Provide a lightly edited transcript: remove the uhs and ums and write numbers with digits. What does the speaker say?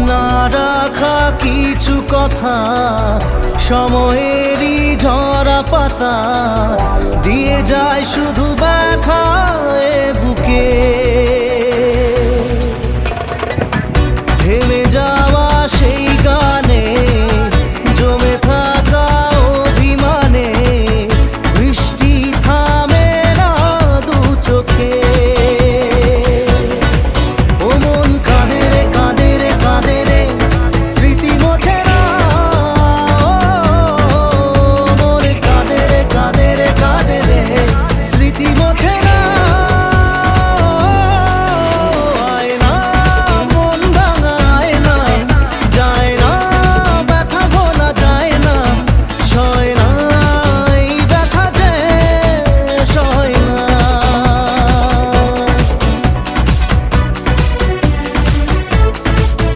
না রাখা কিছু কথা সময়েরই ঝরা পাতা দিয়ে যায় শুধু ব্যথায় বুকে। থেমে যাওয়া সেই